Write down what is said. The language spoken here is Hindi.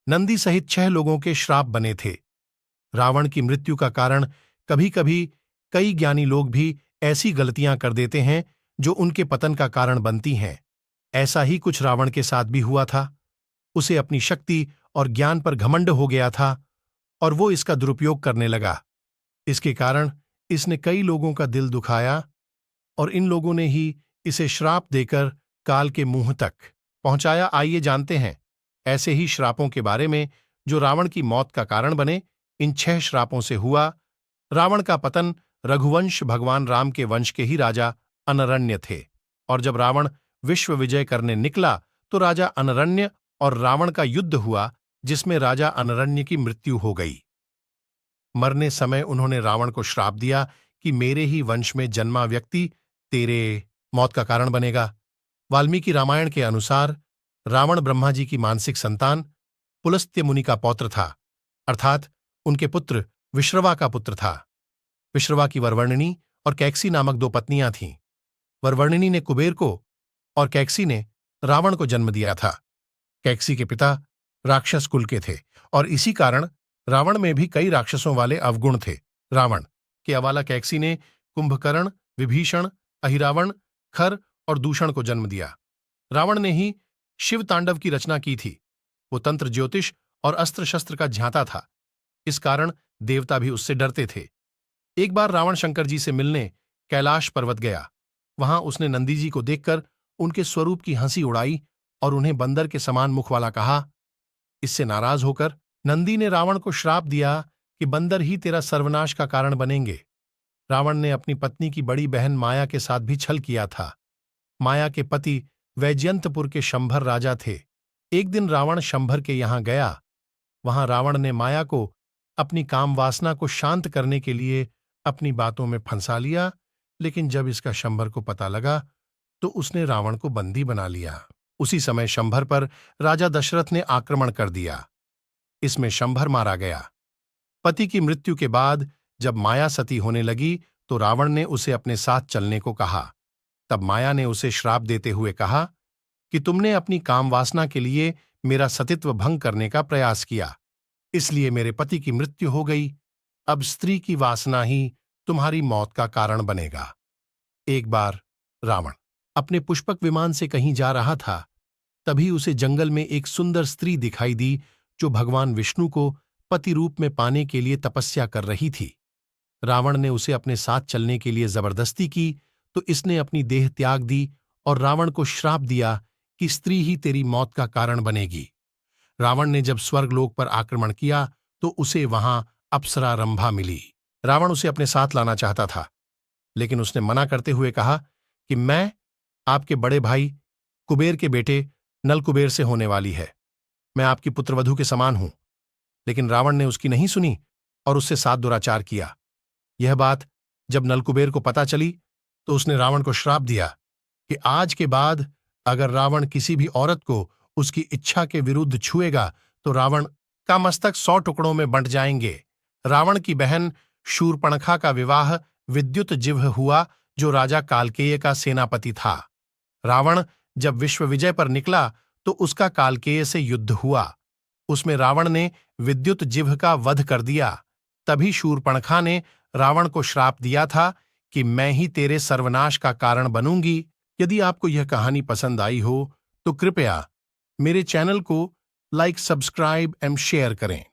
नंदी सहित 6 लोगों के श्राप बने थे। रावण की मृत्यु का कारण कभी कभी कई ज्ञानी लोग भी ऐसी गलतियां कर देते हैं जो उनके पतन का कारण बनती हैं। ऐसा ही कुछ रावण के साथ भी हुआ था। उसे अपनी शक्ति और ज्ञान पर घमंड हो गया था और वो इसका दुरुपयोग करने लगा। इसके कारण इसने कई लोगों का दिल दुखाया और इन लोगों ने ही इसे श्राप देकर काल के मुंह तक पहुंचाया। आइए जानते हैं ऐसे ही श्रापों के बारे में जो रावण की मौत का कारण बने। इन 6 श्रापों से हुआ रावण का पतन। रघुवंश भगवान राम के वंश के ही राजा अनरण्य थे और जब रावण विश्व विजय करने निकला तो राजा अनरण्य और रावण का युद्ध हुआ जिसमें राजा अनरण्य की मृत्यु हो गई। मरने समय उन्होंने रावण को श्राप दिया कि मेरे ही वंश में जन्मा व्यक्ति तेरे मौत का कारण बनेगा। वाल्मीकि रामायण के अनुसार रावण ब्रह्मा जी की मानसिक संतान पुलस्त्य मुनि का पौत्र था, अर्थात उनके पुत्र विश्रवा का पुत्र था। विश्रवा की वरवर्णिनी और कैकसी नामक 2 पत्नियां थीं। वरवर्णिनी ने कुबेर को और कैकसी ने रावण को जन्म दिया था। कैकसी के पिता राक्षस कुल के थे और इसी कारण रावण में भी कई राक्षसों वाले अवगुण थे। रावण के अवाला कैकसी ने कुंभकर्ण, विभीषण, अहिरावण, खर और दूषण को जन्म दिया। रावण ने ही शिव तांडव की रचना की थी। वो तंत्र, ज्योतिष और अस्त्र शस्त्र का झांता था। इस कारण देवता भी उससे डरते थे। एक बार रावण शंकर जी से मिलने कैलाश पर्वत गया। वहां उसने नंदी जी को देखकर उनके स्वरूप की हंसी उड़ाई और उन्हें बंदर के समान मुख वाला कहा। इससे नाराज होकर नंदी ने रावण को श्राप दिया कि बंदर ही तेरा सर्वनाश का कारण बनेंगे। रावण ने अपनी पत्नी की बड़ी बहन माया के साथ भी छल किया था। माया के पति वैजयंतपुर के शंभर राजा थे। एक दिन रावण शंभर के यहां गया। वहां रावण ने माया को अपनी काम वासना को शांत करने के लिए अपनी बातों में फंसा लिया, लेकिन जब इसका शंभर को पता लगा तो उसने रावण को बंदी बना लिया। उसी समय शंभर पर राजा दशरथ ने आक्रमण कर दिया। इसमें शंभर मारा गया। पति की मृत्यु के बाद जब माया सती होने लगी तो रावण ने उसे अपने साथ चलने को कहा। तब माया ने उसे श्राप देते हुए कहा कि तुमने अपनी काम वासना के लिए मेरा सतित्व भंग करने का प्रयास किया, इसलिए मेरे पति की मृत्यु हो गई। अब स्त्री की वासना ही तुम्हारी मौत का कारण बनेगा। एक बार रावण अपने पुष्पक विमान से कहीं जा रहा था। तभी उसे जंगल में एक सुंदर स्त्री दिखाई दी जो भगवान विष्णु को पति रूप में पाने के लिए तपस्या कर रही थी। रावण ने उसे अपने साथ चलने के लिए जबरदस्ती की तो इसने अपनी देह त्याग दी और रावण को श्राप दिया कि स्त्री ही तेरी मौत का कारण बनेगी। रावण ने जब स्वर्गलोक पर आक्रमण किया तो उसे वहां अप्सरा रंभा मिली। रावण उसे अपने साथ लाना चाहता था, लेकिन उसने मना करते हुए कहा कि मैं आपके बड़े भाई कुबेर के बेटे नल कुबेर से होने वाली है। मैं आपकी पुत्रवधू के समान हूं। लेकिन रावण ने उसकी नहीं सुनी और उससे साथ दुराचार किया। यह बात जब नलकुबेर को पता चली तो उसने रावण को श्राप दिया कि आज के बाद अगर रावण किसी भी औरत को उसकी इच्छा के विरुद्ध छुएगा तो रावण का मस्तक 100 टुकड़ों में बंट जाएंगे। रावण की बहन शूर्पणखा का विवाह विद्युत जिह्व हुआ जो राजा कालकेय का सेनापति था। रावण जब विश्व विजय पर निकला तो उसका कालकेय से युद्ध हुआ। उसमें रावण ने विद्युत जिह्व का वध कर दिया। तभी शूर्पणखा ने रावण को श्राप दिया था कि मैं ही तेरे सर्वनाश का कारण बनूंगी। यदि आपको यह कहानी पसंद आई हो तो कृपया मेरे चैनल को लाइक, सब्सक्राइब एवं शेयर करें।